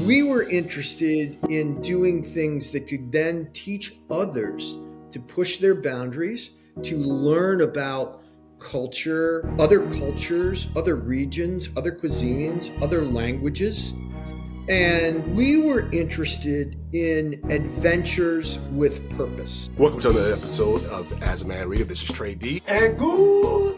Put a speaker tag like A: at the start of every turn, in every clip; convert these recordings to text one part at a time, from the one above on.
A: We were interested in doing things that could then teach others to push their boundaries, to learn about culture, other cultures, other regions, other cuisines, other languages. And we were interested in adventures with purpose.
B: Welcome to another episode of As a Man Readeth. This is Trey D.
C: And Goulby.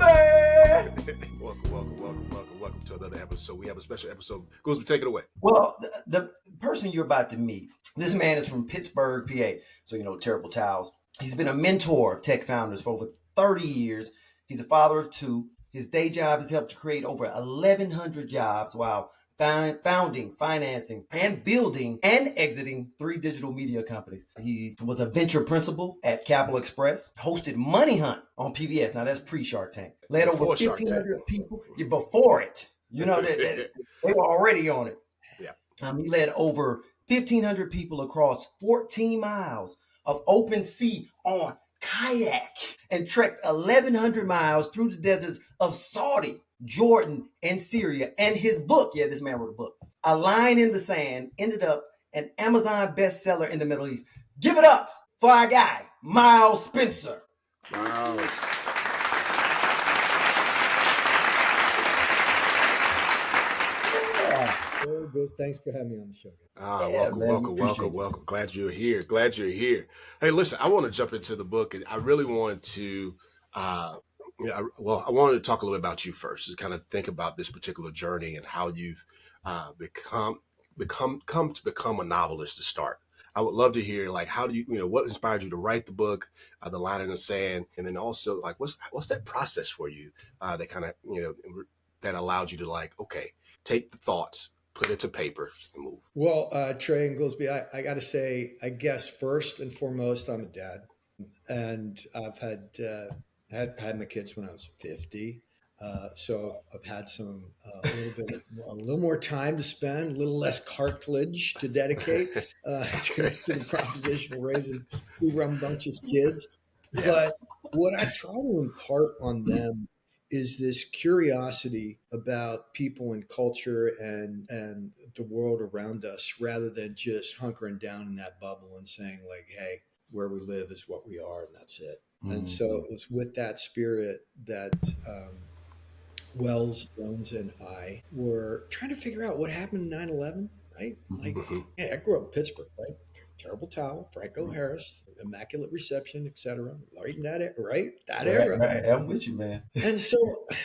B: Welcome to another episode. We have a special episode. Goulby, take it away.
C: Well, the person you're about to meet, this man is from Pittsburgh, PA. So, Terrible Towels. He's been a mentor of tech founders for over 30 years. He's a father of two. His day job has helped to create over 1,100 jobs while founding, financing, and building and exiting 3 digital media companies. He was a venture principal at Capital Express, hosted Money Hunt on PBS. Now that's pre-Shark Tank. Led over 1,500 people before it. They were already on it.
B: Yeah.
C: He led over 1,500 people across 14 miles of open sea on kayak and trekked 1,100 miles through the deserts of Saudi, Jordan, and Syria. And his book, this man wrote a book, A Line in the Sand, ended up an Amazon bestseller in the Middle East. Give it up for our guy, Miles Spencer.
B: Wow.
A: Thanks for having me on the show.
B: Welcome. Glad you're here. Hey, listen, I want to jump into the book, and I really want to, I wanted to talk a little bit about you first, to kind of think about this particular journey and how you've come to become a novelist to start. I would love to hear, how do you, what inspired you to write the book, The Line in the Sand, and then also, what's that process for you that kind of, that allowed you to, take the thoughts, put it to paper, and move?
A: Well, Trey and Goolsby, I got to say, I guess first and foremost, I'm a dad, and I've had my kids when I was 50. So I've had a little more time to spend, a little less cartilage to dedicate to the proposition of raising 2 rambunctious kids.
B: Yeah.
A: But what I try to impart on them is this curiosity about people and culture and the world around us, rather than just hunkering down in that bubble and saying hey, where we live is what we are and that's it. Mm-hmm. And so it was with that spirit that Wells, Jones, and I were trying to figure out what happened in 9/11, right? I grew up in Pittsburgh, right? Terrible Towel, Franco Harris, Immaculate Reception, etc. Right in that era.
C: Right. I'm with you, man.
A: And so I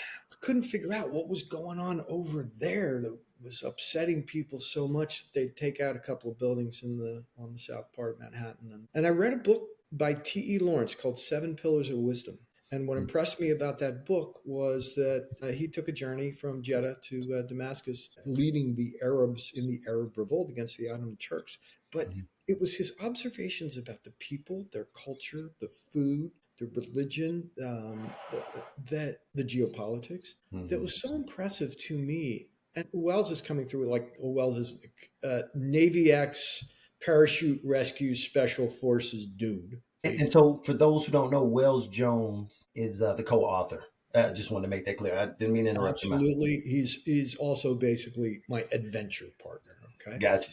A: couldn't figure out what was going on over there that was upsetting people so much that they'd take out a couple of buildings on the south part of Manhattan. And I read a book by T.E. Lawrence called 7 Pillars of Wisdom. And what impressed me about that book was that he took a journey from Jeddah to Damascus, leading the Arabs in the Arab revolt against the Ottoman Turks. But it was his observations about the people, their culture, the food, the religion, that the geopolitics, that was so impressive to me. And Wells is coming through Wells is Navy X parachute rescue special forces dude.
C: And so for those who don't know, Wells Jones is the co-author. I just wanted to make that clear. I didn't mean to interrupt you.
A: Absolutely. He's also basically my adventure partner. Okay.
C: Gotcha.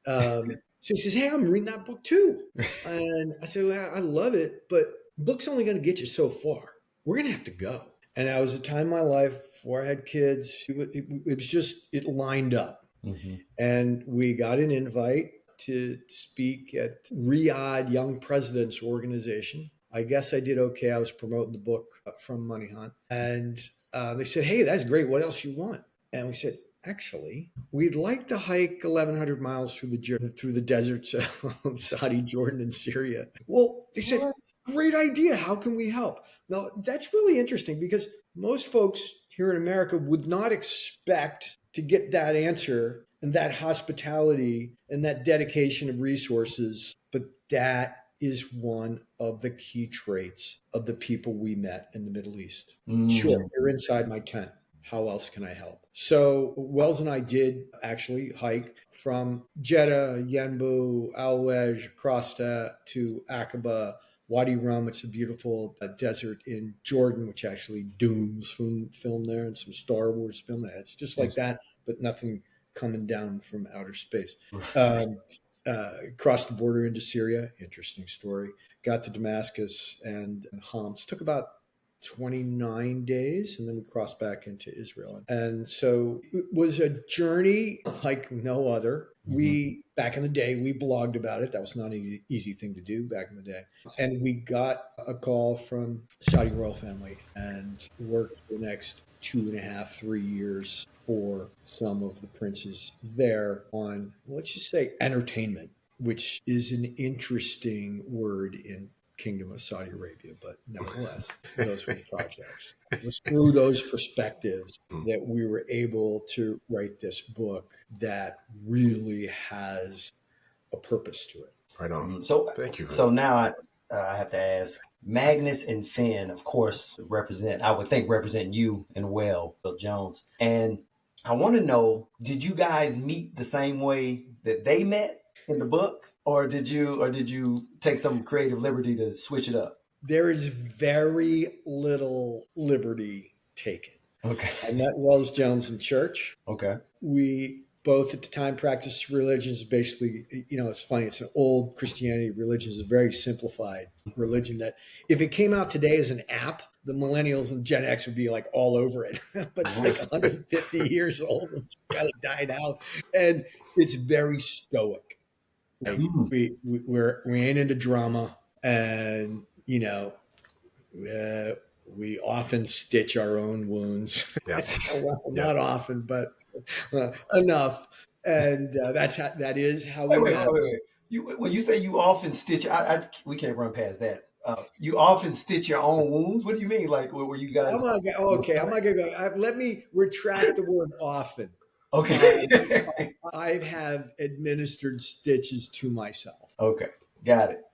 A: So he says, hey, I'm reading that book too. And I said, well, I love it, but book's only going to get you so far. We're going to have to go. And that was a time in my life before I had kids. It was just, it lined up. Mm-hmm. And we got an invite to speak at Riyadh Young Presidents Organization. I guess I did okay. I was promoting the book from Money Hunt. And they said, hey, that's great. What else you want? And we said, actually, we'd like to hike 1,100 miles through the deserts of Saudi, Jordan, and Syria. Well, they said, great idea. How can we help? Now, that's really interesting because most folks here in America would not expect to get that answer and that hospitality and that dedication of resources. But that is one of the key traits of the people we met in the Middle East. Sure, you're inside my tent. How else can I help? So Wells and I did actually hike from Jeddah, Yanbu, Al-Wej, across to Aqaba, Wadi Rum. It's a beautiful desert in Jordan, which actually Doom's filmed there and some Star Wars filmed there. It's just like that, but nothing coming down from outer space. Um, Crossed the border into Syria. Interesting story. Got to Damascus and Homs. Took about 29 days, and then we crossed back into Israel. And so it was a journey like no other. We, back in the day, we blogged about it. That was not an easy thing to do back in the day. And we got a call from Saudi royal family and worked the next 2.5, 3 years for some of the princes there on, let's just say, entertainment, which is an interesting word in Kingdom of Saudi Arabia, but nevertheless, those were the projects. It was through those perspectives that we were able to write this book that really has a purpose to it.
B: Right on.
C: So
B: thank you.
C: So now I have to ask, Magnus and Finn, of course, I would think represent you and Bill Jones. And I want to know, did you guys meet the same way that they met in the book? Or did you take some creative liberty to switch it up?
A: There is very little liberty taken.
C: Okay.
A: I met Wells Jones in church.
C: Okay.
A: We both at the time practiced religions. Basically, it's funny. It's an old Christianity religion. It's a very simplified religion that if it came out today as an app, the millennials and Gen X would be like all over it. But it's like 150 years old and it's kind of died out. And it's very stoic. Like we ain't into drama, and we often stitch our own wounds.
B: Yeah.
A: Well, not often, but enough. And that is how we met.
C: Wait. When you say you often stitch, we can't run past that. You often stitch your own wounds. What do you mean? Like, were you guys?
A: Okay, I'm not gonna go. Let me retract the word often.
C: Okay.
A: I have administered stitches to myself.
C: Okay. Got it.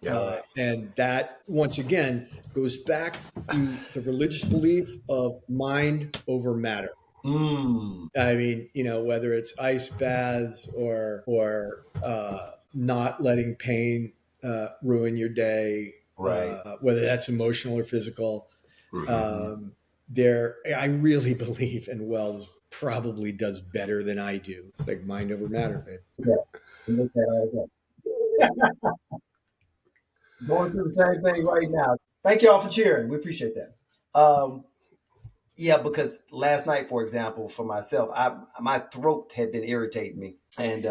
B: Yeah.
A: And that, once again, goes back to the religious belief of mind over matter. I mean, whether it's ice baths or not letting pain ruin your day,
C: right?
A: Whether that's emotional or physical. I really believe, and Wells probably does better than I do. It's like mind over matter, babe.
C: Yeah. Going through the same thing right now. Thank y'all for cheering. We appreciate that. Yeah, because last night, for example, for myself, my throat had been irritating me, and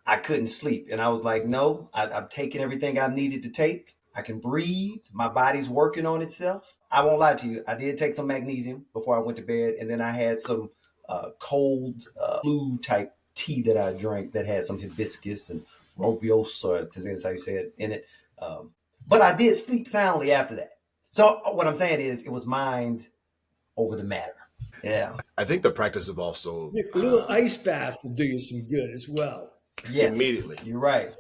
C: I couldn't sleep. And I was like, no, I've taken everything I needed to take. I can breathe. My body's working on itself. I won't lie to you. I did take some magnesium before I went to bed, and then I had some cold flu type tea that I drank that had some hibiscus and robiosa, I think that's how you say it, in it. But I did sleep soundly after that. So what I'm saying is it was mind over the matter. Yeah.
B: I think the practice of also
A: a little ice bath will do you some good as well.
C: Yes.
B: Immediately.
C: You're right.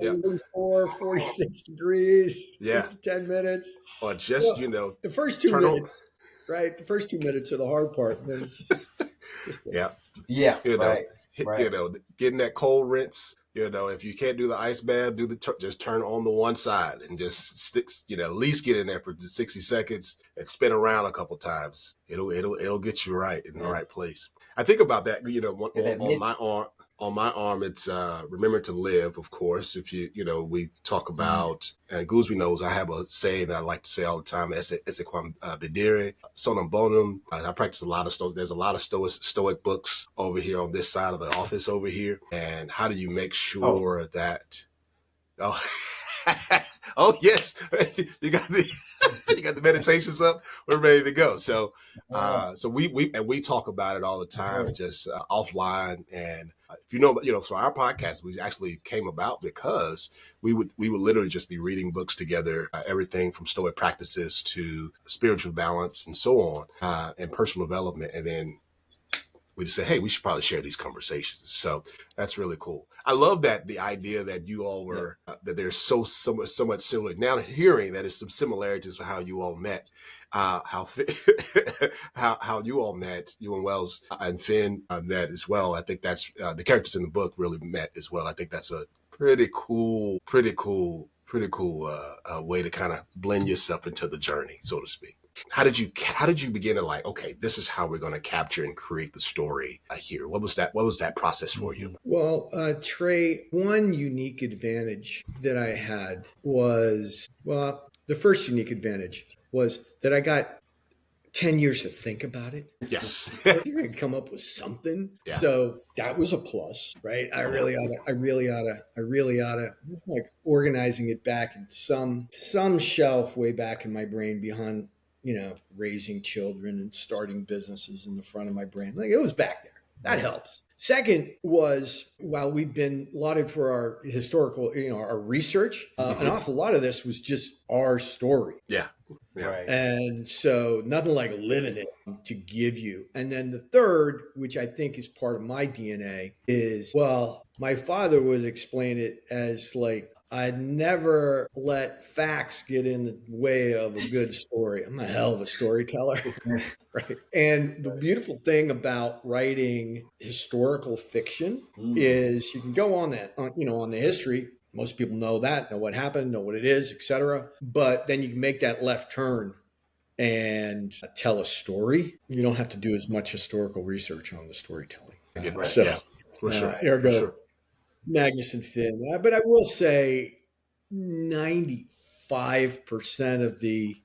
A: 46 degrees.
B: Yeah.
A: 10 minutes.
B: Or just,
A: the first 2 minutes, right? The first 2 minutes are the hard part. And then it's just
B: yeah.
C: Yeah.
B: Right.
C: Right.
B: Getting that cold rinse. If you can't do the ice bath, just turn on the one side and just stick. At least get in there for 60 seconds and spin around a couple times. It'll get you right in the right place. I think about that. On my arm, it's remember to live. Of course, if we talk about and Gooseby knows I have a saying that I like to say all the time. Esse quam videre sonum bonum. I practice a lot of stoic. There's a lot of stoic books over here on this side of the office over here. And how do you make sure that? Oh, oh yes, you got the meditations up. We're ready to go. So we talk about it all the time, just offline. And if so our podcast we actually came about because we would literally just be reading books together, everything from stoic practices to spiritual balance and so on, and personal development, and then we just say, hey, we should probably share these conversations. So that's really cool. I love that the idea that you all were that there's so much similar. Now hearing that it's some similarities to how you all met, how you all met, you and Wells and Finn met as well. I think that's the characters in the book really met as well. I think that's a pretty cool way to kind of blend yourself into the journey, so to speak. How did you begin to like, okay, this is how we're going to capture and create the story here? What was that process for you?
A: Well, Trey, one unique advantage that I had was, well, the first unique advantage was that I got 10 years to think about it.
B: Yes.
A: You're going to come up with something.
B: Yeah.
A: So that was a plus, right? I really ought to, it's like organizing it back in some shelf way back in my brain behind, raising children and starting businesses in the front of my brain. Like it was back there. That helps. Second was, while we've been lauded for our historical, our research, an awful lot of this was just our story.
B: Yeah. Yeah.
C: Right.
A: And so nothing like living it to give you. And then the third, which I think is part of my DNA, is, well, my father would explain it as like, I'd never let facts get in the way of a good story. I'm a hell of a storyteller. Right. And the beautiful thing about writing historical fiction is you can go on that, on the history. Most people know what happened, know what it is, etc. But then you can make that left turn and tell a story. You don't have to do as much historical research on the storytelling.
B: For sure.
A: Ergo,
B: For sure.
A: Magnus and Finn. But I will say 95% of the,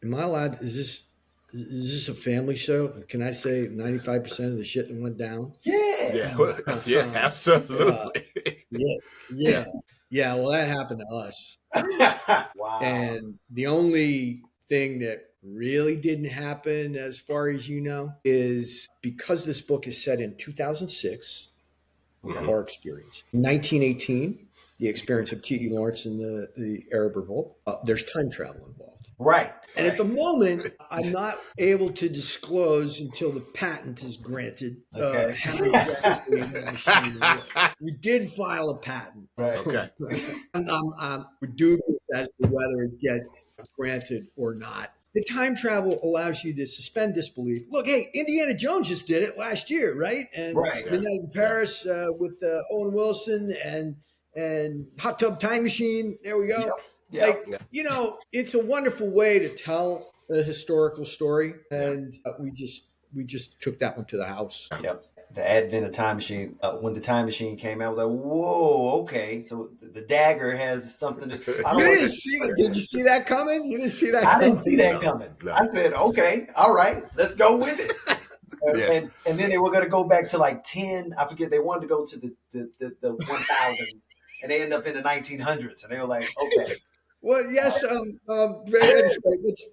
A: am I allowed, is this a family show? Can I say 95% of the shit that went down?
C: Yeah.
B: Yeah, absolutely.
A: Yeah. Well, that happened to us.
C: Wow.
A: And the only thing that really didn't happen, as far as you know, is because this book is set in 2006, our experience. 1918, the experience of T.E. Lawrence in the Arab Revolt. There's time travel involved.
C: Right.
A: And at the moment, I'm not able to disclose until the patent is granted.
C: Okay.
A: How exactly the machine works. We did file a patent.
C: Right.
B: Okay.
A: We're dubious as to whether it gets granted or not. The time travel allows you to suspend disbelief. Look, hey, Indiana Jones just did it last year, right? And Midnight in Paris with Owen Wilson and Hot Tub Time Machine. There we go.
C: Yep.
A: It's a wonderful way to tell a historical story, and we just took that one to the house.
C: Yep. The advent of time machine. When the time machine came out, I was like, "Whoa, okay." So the dagger has something to.
A: Did you see that coming? You didn't see that
C: I
A: coming?
C: didn't see that coming. No. I said, "Okay, all right, let's go with it." And then they were going to go back to like 10. I forget. They wanted to go to the 1000, and they end up in the 1900s, and they were like, "Okay."
A: Well, yes.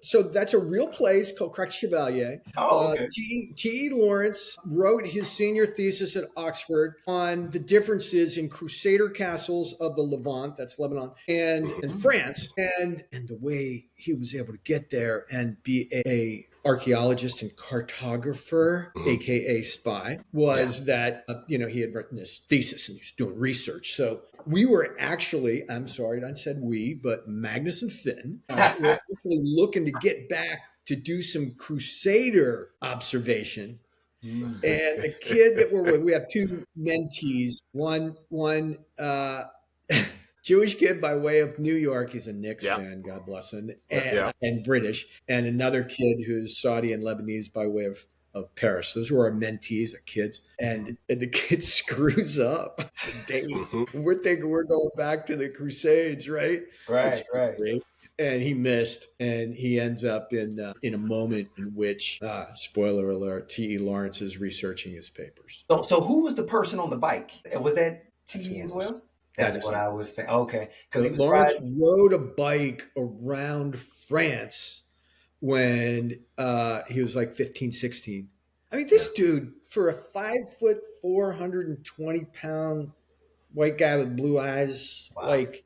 A: So that's a real place called Crux Chevalier.
C: Oh, okay.
A: T.E. Lawrence wrote his senior thesis at Oxford on the differences in Crusader castles of the Levant, that's Lebanon, and France, and the way he was able to get there and be a archaeologist and cartographer, aka spy, was that he had written this thesis and he was doing research. So we were actually, I'm sorry I said we, but Magnus and Finn were actually looking to get back to do some Crusader observation. And the kid that we're with, we have two mentees. One Jewish kid by way of New York. He's a Knicks fan, God bless him, and British. And another kid who's Saudi and Lebanese by way of Paris. Those were our mentees, our kids. And the kid screws up. We're thinking we're going back to the Crusades, right?
C: Right.
A: Great. And he missed, and he ends up in a moment in which, spoiler alert, T.E. Lawrence is researching his papers.
C: So who was the person on the bike? Was that T.E. as well? That's what I was thinking. Okay. Because
A: Lawrence rode a bike around France when he was like 15, 16. I mean, this dude, for a 5'4", 420-pound white guy with blue eyes, he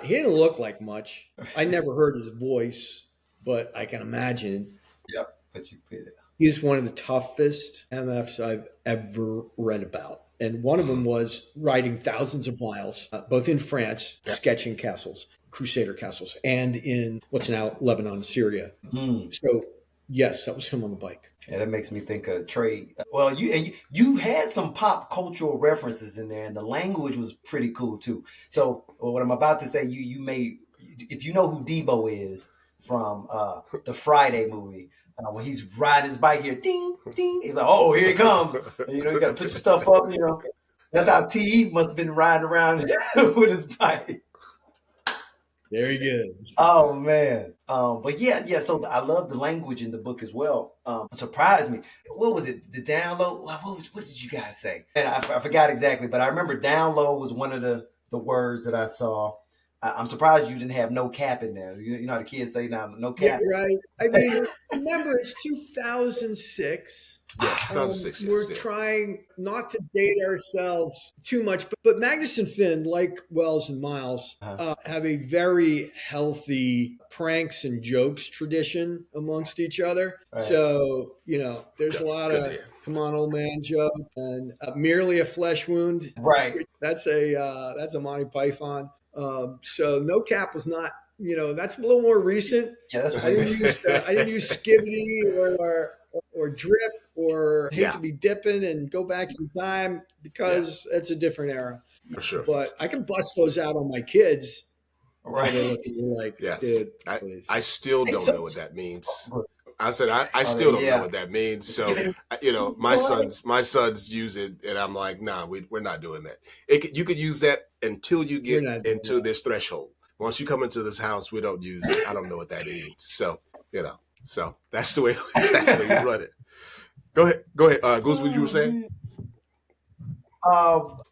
A: didn't look like much. I never heard his voice, but I can imagine.
C: Yep. But you feel it.
A: He's one of the toughest MFs I've ever read about. And one of them was riding thousands of miles, both in France, sketching castles, Crusader castles, and in what's now Lebanon, Syria. So, yes, that was him on the bike.
C: Yeah, that makes me think of Trey. Well, you had some pop cultural references in there, and the language was pretty cool too. So, what I'm about to say, you may, if you know who Debo is, from the Friday movie. When he's riding his bike here, ding, ding. He's like, oh, here he comes. And, you got to put your stuff up, That's how T must have been riding around with his bike.
A: Very good.
C: Oh man. But yeah. So I love the language in the book as well. It surprised me. What was it? The download? What did you guys say? And I forgot exactly, but I remember download was one of the words that I saw. I'm surprised you didn't have no cap in there. You know how the kids say now, no cap.
A: Yeah, right. I mean, remember it's 2006.
B: Yeah, 2006.
A: We're trying not to date ourselves too much, but Magnus and Finn, like Wells and Miles, have a very healthy pranks and jokes tradition amongst each other. Right. So, there's a lot of come on, old man joke and merely a flesh wound.
C: Right.
A: That's a Monty Python. So no cap was not, that's a little more recent.
C: Yeah, that's
A: right. I didn't use skibbity or drip or hate to be dipping and go back in time because it's a different era.
B: For sure.
A: But I can bust those out on my kids.
C: Right.
A: So like, dude,
B: I still don't know what that means. I said, I still don't know what that means. So, my sons use it and I'm like, nah, we're not doing that. You could use that until you get into this threshold. Once you come into this house, I don't know what that means. So, so that's the way you run it. Go ahead. Goose, what you were saying?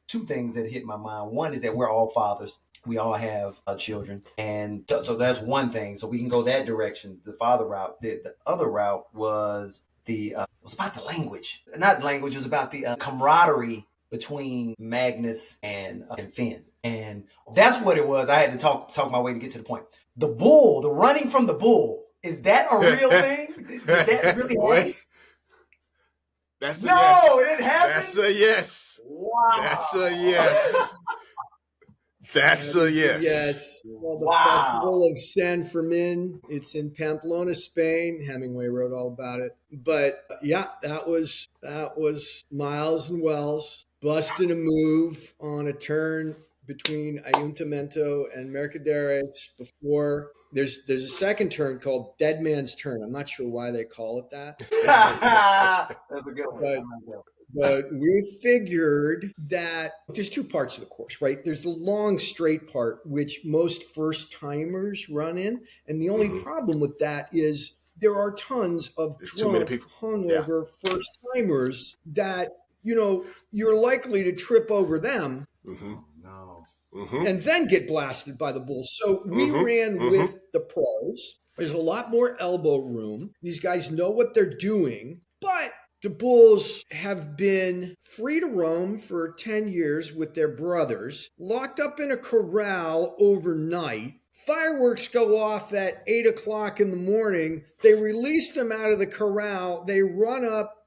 C: Two things that hit my mind. One is that we're all fathers. We all have children. And so that's one thing. So we can go that direction, the father route. The other route was about the language. Not language, it was about the camaraderie between Magnus and Finn. And that's what it was. I had to talk my way to get to the point. The bull, the running from the bull, is that a real thing? Did that really happen?
B: That's a yes.
C: No, it happened?
B: That's a yes.
C: Wow.
B: That's a yes. That's a yes.
A: Yes. Well, the Festival of San Fermin. It's in Pamplona, Spain. Hemingway wrote all about it. But that was Miles and Wells busting a move on a turn between Ayuntamiento and Mercaderes before there's a second turn called Dead Man's Turn. I'm not sure why they call it that.
C: That's a good one.
A: But we figured that there's two parts of the course, right? There's the long straight part, which most first timers run in. And the only problem with that is there are tons of drunk, hungover first timers that, you're likely to trip over them.
B: Mm-hmm.
A: And then get blasted by the bulls. So we ran with the pros. There's a lot more elbow room. These guys know what they're doing, but the bulls have been free to roam for 10 years with their brothers, locked up in a corral overnight. Fireworks go off at 8 o'clock in the morning. They release them out of the corral. They run up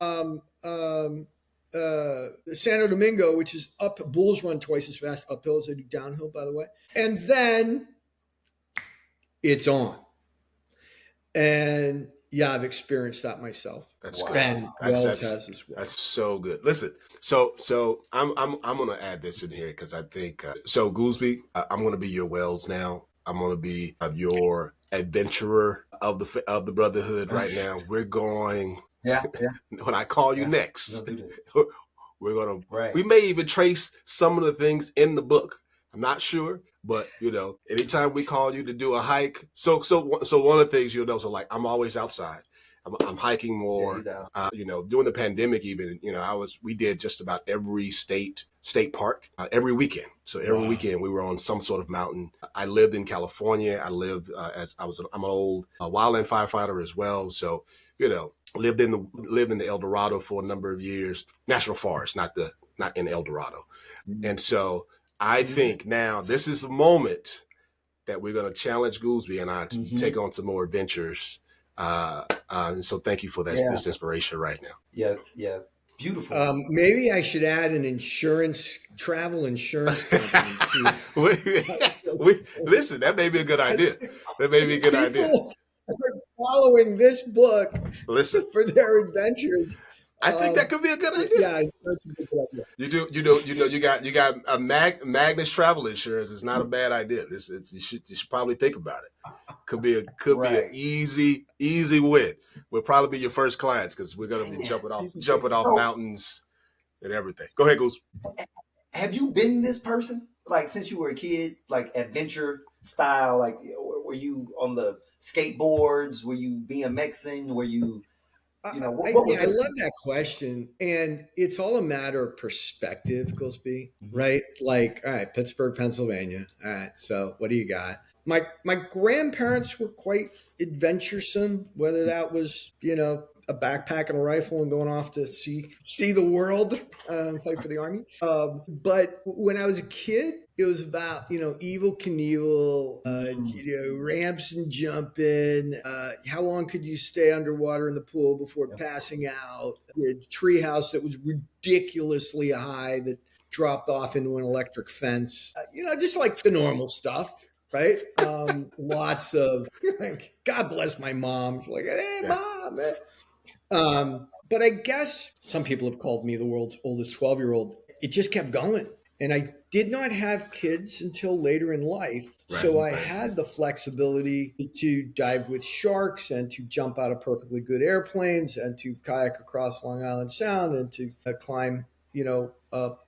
A: Santo Domingo, which is up. Bulls run twice as fast uphill as they do downhill, by the way. And then it's on. And I've experienced that myself.
B: That's good.
A: And Wells has as well.
B: That's so good. Listen, so I'm going to add this in here because I think so. Goolsby, I'm going to be your Wells now. I'm going to be your adventurer of the brotherhood right now. We're going.
C: Yeah.
B: When I call you next, we're going to, we may even trace some of the things in the book. I'm not sure, but anytime we call you to do a hike. So one of the things you'll know, so like I'm always outside. I'm hiking more, during the pandemic, even, we did just about every state park every weekend. So every weekend we were on some sort of mountain. I lived in California. I lived I'm an old wildland firefighter as well. So, lived in the El Dorado for a number of years, national forest, not in El Dorado. Mm-hmm. And so I think now this is the moment that we're going to challenge Goolsby and I to take on some more adventures. And so thank you for this inspiration right now.
C: Yeah. Beautiful.
A: Maybe I should add an travel insurance company.
B: Listen, that may be a good idea.
A: Following this book for their adventures.
B: I think that could be a good idea.
A: Yeah, that's a good idea.
B: You got a Magnus travel insurance. It's not a bad idea. You should probably think about it. Could be an
C: Right.
B: easy win. We'll probably be your first clients because we're gonna be jumping off
C: So,
B: mountains and everything. Go ahead, Goose.
C: have you been this person like since you were a kid, like adventure style? Like, were you on the skateboards? Were you BMXing? Were you, what was
A: Yeah, I
C: the?
A: love that question, and it's all a matter of perspective, Gillespie,
C: Mhm.
A: right? Like, all right, Pittsburgh, Pennsylvania. All right, so what do you got? My grandparents were quite adventuresome, whether that was a backpack and a rifle and going off to see the world, fight for the army. But when I was a kid, it was about evil Knievel,
C: Mm.
A: ramps and jumping. How long could you stay underwater in the pool before
C: Yep.
A: passing out? A treehouse that was ridiculously high that dropped off into an electric fence. Just like the normal stuff, right? Lots of like, God bless my mom. She's like, hey,
B: Yeah.
A: mom. Man. But I guess some people have called me the world's oldest 12-year-old. It just kept going. And I did not have kids until later in life.
B: Right.
A: So I
B: Right.
A: had the flexibility to dive with sharks and to jump out of perfectly good airplanes and to kayak across Long Island Sound and to climb,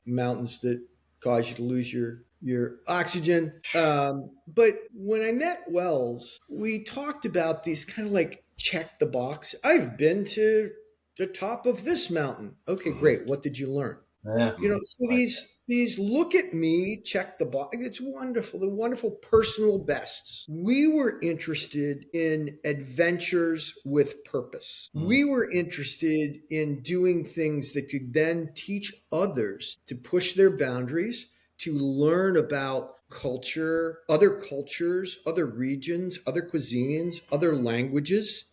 A: mountains that cause you to lose your oxygen. But when I met Wells, we talked about these kind of like check the box. I've been to the top of this mountain. Okay,
B: Mhm.
A: great. What did you learn?
C: Yeah.
A: So
B: Right.
A: these look at me, check the box. It's wonderful. The wonderful personal bests. We were interested in adventures with purpose.
C: Mm.
A: We were interested in doing things that could then teach others to push their boundaries, to learn about cultures, other regions, other cuisines, other languages.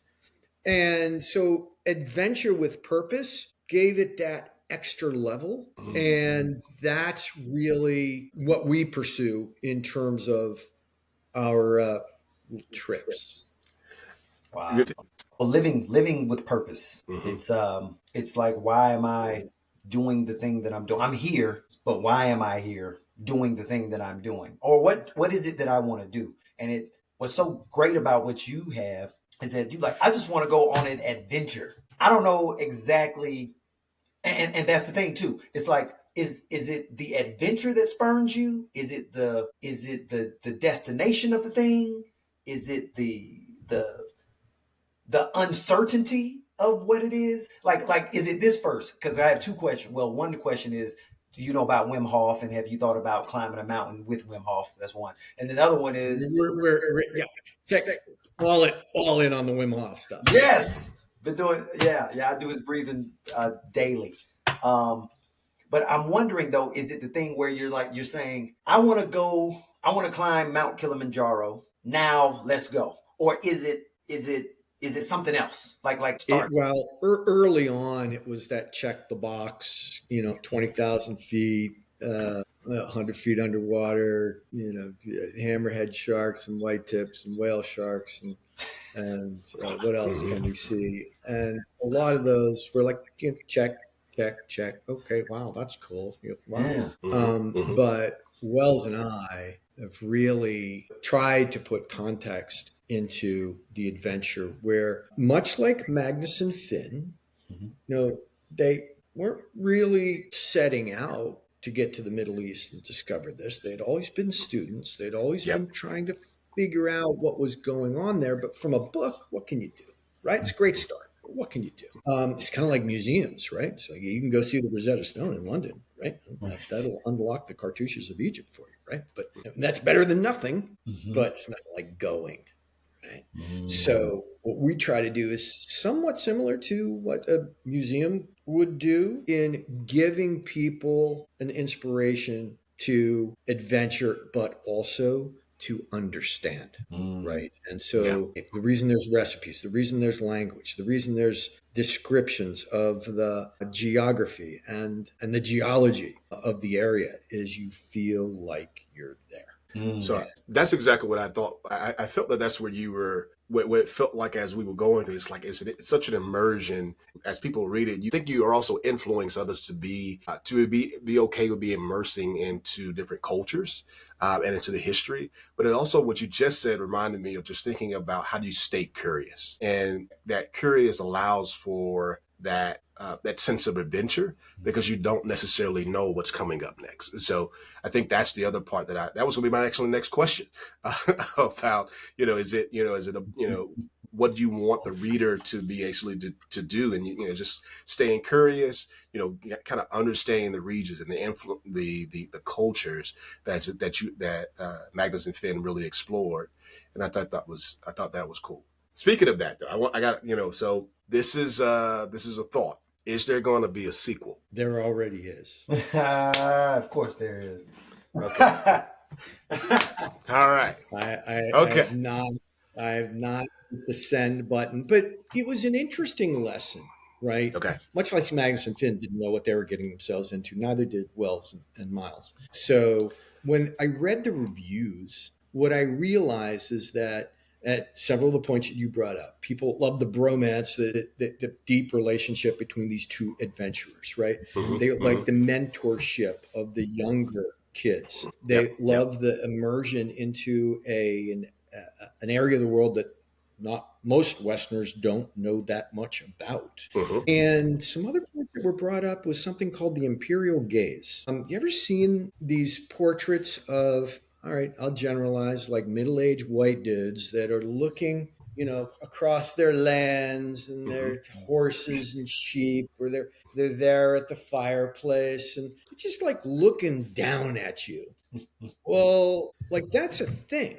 A: And so adventure with purpose gave it that extra level.
B: Mhm.
A: And that's really what we pursue in terms of our trips.
C: Wow.
B: Good.
C: Well, living with purpose.
B: Mhm.
C: It's like, why am I doing the thing that I'm doing? I'm here, but why am I here doing the thing that I'm doing? Or what is it that I want to do? And what's so great about what you have is that you like, I just want to go on an adventure. I don't know exactly, and that's the thing too. It's like, is it the adventure that spurns you? Is it the destination of the thing? Is it the uncertainty of what it is? Like is it this first? Because I have two questions. Well, one question is, do you know about Wim Hof, and have you thought about climbing a mountain with Wim Hof? That's one. And then the other one is,
A: Yeah, check all in on the Wim Hof stuff.
C: yes, been doing, yeah, I do his breathing daily. Um, but I'm wondering though, is it the thing where you're saying, I want to climb Mount Kilimanjaro. Now let's go. Or is it something else? Like start.
A: Early on, it was that check the box, 20,000 feet, 100 feet underwater, hammerhead sharks and white tips and whale sharks and what else can we see? And a lot of those were like, check, check, check. Okay, wow, that's cool. Wow.
C: Yeah.
B: Mhm.
A: But Wells and I have really tried to put context into the adventure where, much like Magnus and Finn,
C: Mhm.
A: they weren't really setting out to get to the Middle East and discover this. They'd always been students. They'd always
B: Yep.
A: been trying to figure out what was going on there. But from a book, what can you do? Right? It's a great start. But what can you do? It's kind of like museums, right? So you can go see the Rosetta Stone in London, right? That'll unlock the cartouches of Egypt for you, right? But that's better than nothing,
C: Mhm.
A: but it's nothing like going. Right?
C: Mm.
A: So what we try to do is somewhat similar to what a museum would do in giving people an inspiration to adventure, but also to understand.
C: Mm.
A: Right. And
B: Yeah.
A: so the reason there's recipes, the reason there's language, the reason there's descriptions of the geography and the geology of the area is you feel like you're there.
C: Mm.
B: So that's exactly what I thought. I felt that that's where you were what it felt like as we were going through, it's such an immersion. As people read it, you think you are also influence others to be okay with being immersing into different cultures and into the history. But it also, what you just said reminded me of just thinking about how do you stay curious, and that curious allows for that sense of adventure, because you don't necessarily know what's coming up next. So I think that's the other part that was going to be my actual next question about, what do you want the reader to be actually to do? And, just staying curious, kind of understanding the regions and the cultures that Magnus and Finn really explored. And I thought that was cool. Speaking of that, though, I got, so this is a thought. Is there going to be a sequel?
A: There already is.
C: Of course there is.
B: Okay. All right.
A: Okay. I have not hit the send button, but it was an interesting lesson, right?
B: Okay.
A: Much like Magnus and Finn didn't know what they were getting themselves into, neither did Wells and Miles. So when I read the reviews, what I realized is that at several of the points that you brought up, people love the bromance, the deep relationship between these two adventurers, right?
B: Mm-hmm.
A: They like the mentorship of the younger kids. They love the immersion into an area of the world that not most Westerners don't know that much about.
B: Mm-hmm.
A: And some other points that were brought up was something called the imperial gaze. You ever seen these portraits of, all right, I'll generalize, like middle-aged white dudes that are looking, across their lands and their horses and sheep, or they're there at the fireplace and just like looking down at you. Well, like that's a thing.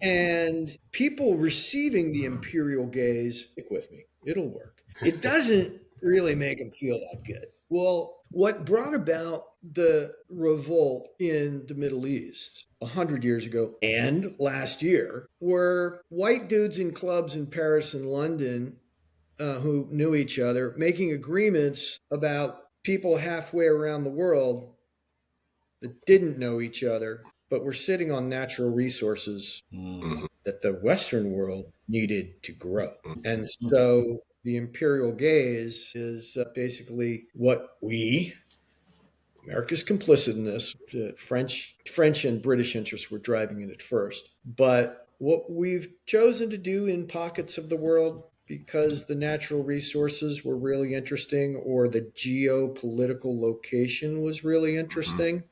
A: And people receiving the imperial gaze, stick with me, it'll work. It doesn't really make them feel that good. Well, what brought about the revolt in the Middle East 100 years ago and last year were white dudes in clubs in Paris and London who knew each other making agreements about people halfway around the world that didn't know each other, but were sitting on natural resources that the Western world needed to grow. And so the imperial gaze is basically what America's complicit in this. The French and British interests were driving it at first. But what we've chosen to do in pockets of the world, because the natural resources were really interesting or the geopolitical location was really interesting,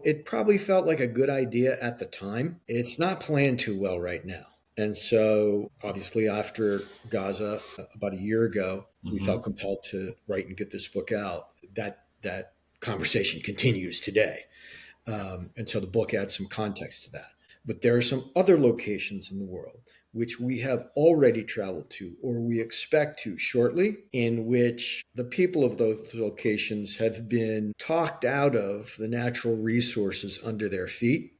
A: it probably felt like a good idea at the time. It's not planned too well right now. And so obviously after Gaza about a year ago, we felt compelled to write and get this book out. That conversation continues today. And so the book adds some context to that. But there are some other locations in the world which we have already traveled to or we expect to shortly, in which the people of those locations have been talked out of the natural resources under their feet.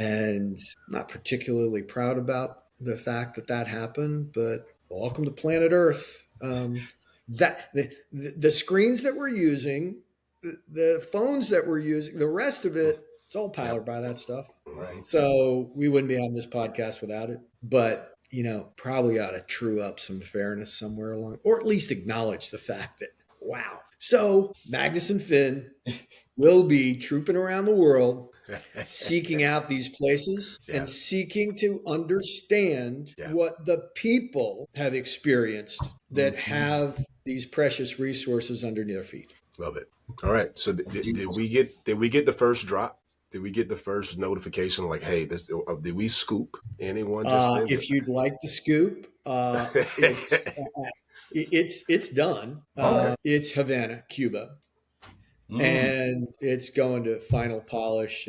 A: And not particularly proud about the fact that happened, but welcome to planet Earth. That the screens that we're using, the phones that we're using, the rest of it, it's all powered by that stuff.
C: Right.
A: So we wouldn't be on this podcast without it. But, probably ought to true up some fairness somewhere along, or at least acknowledge the fact that, wow. So Magnus and Finn will be trooping around the world, seeking out these places and seeking to understand what the people have experienced that have these precious resources under their feet.
B: Love it. All right. So did we get the first drop? Did we get the first notification like, hey, did we scoop anyone just then?
A: If you'd like the scoop, it's done.
B: Okay.
A: It's Havana, Cuba. And it's going to final polish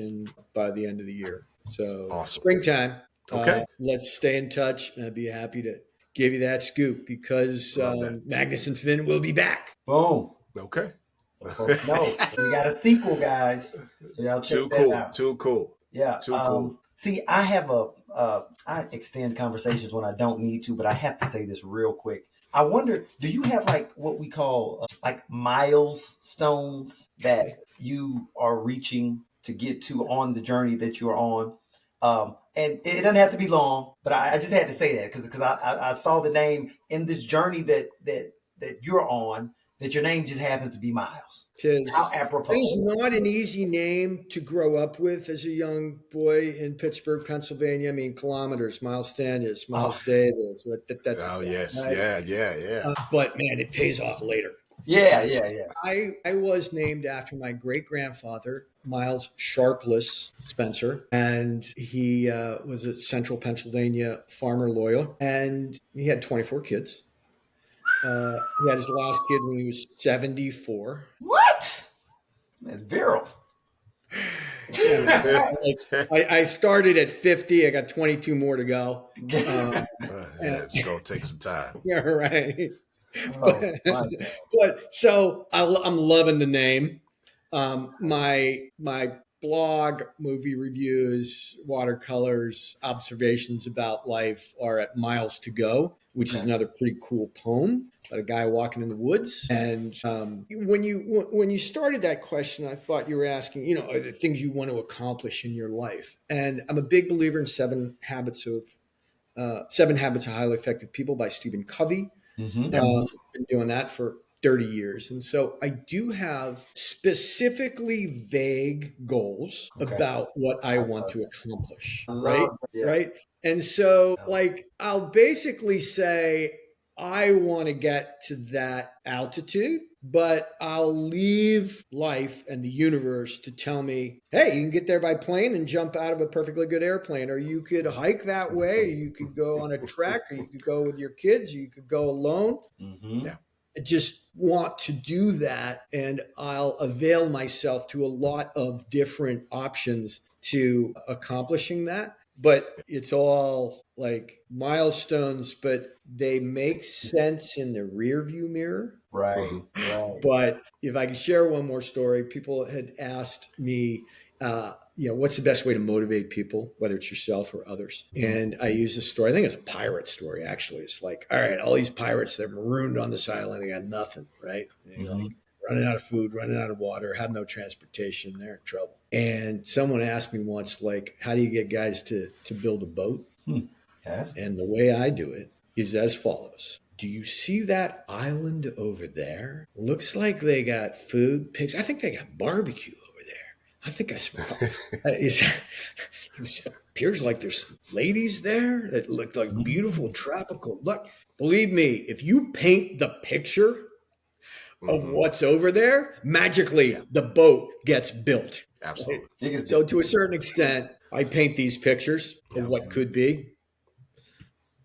A: by the end of the year. So
B: awesome.
A: Springtime.
B: Okay.
A: Let's stay in touch, and I'd be happy to give you that scoop because Magnus and Finn will be back.
C: Boom.
B: Okay.
C: So folks know we got a sequel, guys. So y'all check that out.
B: Too cool.
C: Yeah.
B: Too cool.
C: See, I have I extend conversations when I don't need to, but I have to say this real quick. I wonder, do you have like what we call like milestones that you are reaching to get to on the journey that you're on? And it doesn't have to be long, but I just had to say that because I saw the name in this journey that you're on, that your name just happens to be Miles. How
A: It
C: apropos.
A: is not an easy name to grow up with as a young boy in Pittsburgh, Pennsylvania. I mean, kilometers, Miles Stanius,
C: Oh,
A: Miles Davis.
B: Oh yes,
A: Right?
B: yeah.
A: But man, it pays off later.
C: yeah,
A: Yes.
C: yeah, yeah.
A: I was named after my great grandfather, Miles Sharpless Spencer, and he was a central Pennsylvania farmer lawyer, and he had 24 kids. He had his last kid when he was 74.
C: What? This man's virile.
A: Yeah, man. I started at 50. I got 22 more to go.
B: Yeah,
A: And-
B: it's gonna take some time.
A: yeah, right.
C: Oh,
A: But,
C: my God.
A: but so I'm loving the name. My blog, movie reviews, watercolors, observations about life are at Miles to Go, which is
C: Okay.
A: another pretty cool poem about a guy walking in the woods. And when you started that question, I thought you were asking, are the things you want to accomplish in your life. And I'm a big believer in Seven Habits of Highly Effective People by Stephen Covey.
C: Mm-hmm.
A: Been doing that for 30 years. And so I do have specifically vague goals
C: Okay.
A: about what I want to accomplish.
C: I
A: Right.
C: love it. Yeah.
A: Right. And so, like, I'll basically say, I want to get to that altitude, but I'll leave life and the universe to tell me, hey, you can get there by plane and jump out of a perfectly good airplane, or you could hike that way, or you could go on a trek, or you could go with your kids, or you could go alone.
C: Mm-hmm.
B: Yeah.
A: I just want to do that, and I'll avail myself to a lot of different options to accomplishing that. But it's all like milestones, but they make sense in the rear view mirror.
C: Right.
B: Mhm.
C: Right.
A: But if I could share one more story, people had asked me, what's the best way to motivate people, whether it's yourself or others? And I use this story. I think it's a pirate story, actually. It's like, all right, all these pirates, they're marooned on this island. They got nothing, right? They're like running out of food, running out of water, have no transportation. They're in trouble. And someone asked me once, like, how do you get guys to build a boat?
C: Yes.
A: And the way I do it is as follows. Do you see that island over there? Looks like they got food, pigs. I think they got barbecue over there. I think I smell. It appears like there's ladies there that look like beautiful tropical. Look, believe me, if you paint the picture of what's over there, magically the boat gets built.
B: Absolutely.
A: So to a certain extent, I paint these pictures of what could be,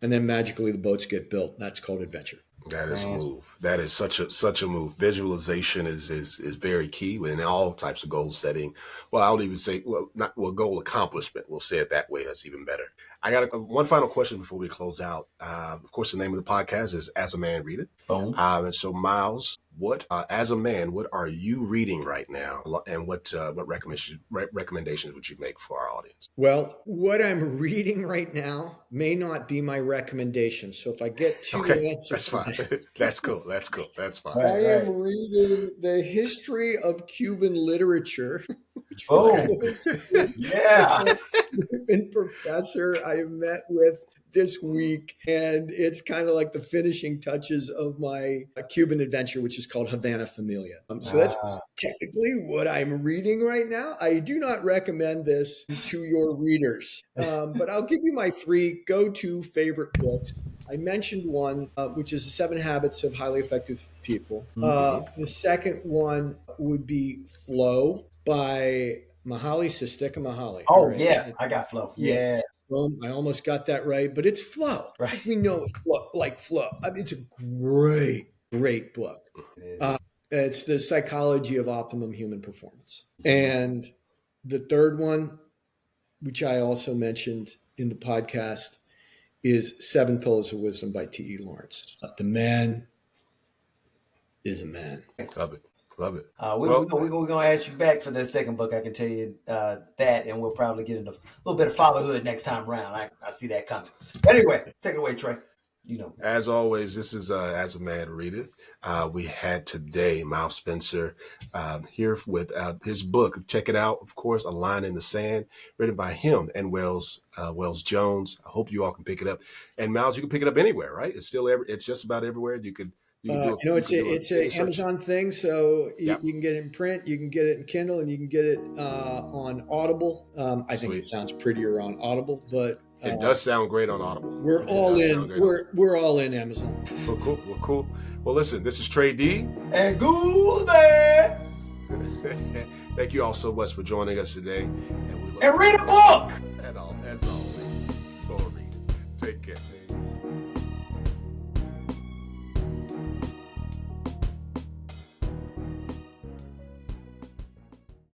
A: and then magically the boats get built. That's called adventure.
B: That is a move. That is such a move. Visualization is very key in all types of goal setting. Well, I would even say, goal accomplishment. We'll say it that way. That's even better. I got one final question before we close out. Of course, the name of the podcast is As a Man Readeth. And so, Miles, as a man, what are you reading right now, and what recommendations would you make for our audience?
A: Well, what I'm reading right now may not be my recommendation. So if I get two answers,
B: that's fine. That's cool. That's fine.
A: I am reading The History of Cuban Literature.
C: Yeah.
A: Cuban professor I met with this week, and it's kind of like the finishing touches of my Cuban adventure, which is called Havana Familia. So that's technically what I'm reading right now. I do not recommend this to your readers, but I'll give you my 3 go-to favorite books. I mentioned one, which is The 7 Habits of Highly Effective People. The second one would be Flow by Mihaly Csikszentmihalyi.
C: Oh, yeah. I got Flow. Yeah.
A: I almost got that right, but it's flow.
C: Right.
A: We know it's flow. I mean, it's a great book. It's the psychology of optimum human performance. And the third one, which I also mentioned in the podcast, is 7 Pillars of Wisdom by T.E. Lawrence. The man is a man.
B: Love it.
C: We're going to ask you back for that second book. I can tell you that, and we'll probably get into a little bit of fatherhood next time around. I see that coming. Anyway, take it away, Trey.
B: As always, this is As a Man Readeth. We had today Miles Spencer here with his book. Check it out, of course, A Line in the Sand, written by him and Wells Jones. I hope you all can pick it up. And Miles, you can pick it up anywhere, right? It's just about everywhere. You can do
A: it's a Amazon thing, so you can get it in print, you can get it in Kindle, and you can get it on Audible. I think it sounds prettier on Audible, but
B: it does sound great on Audible.
A: We're all in Amazon.
B: Well, cool. Well, listen, this is Trey D
C: and Goulden.
B: Thank you all so much for joining us today,
C: and read a book.
B: As always, go read it. Take care.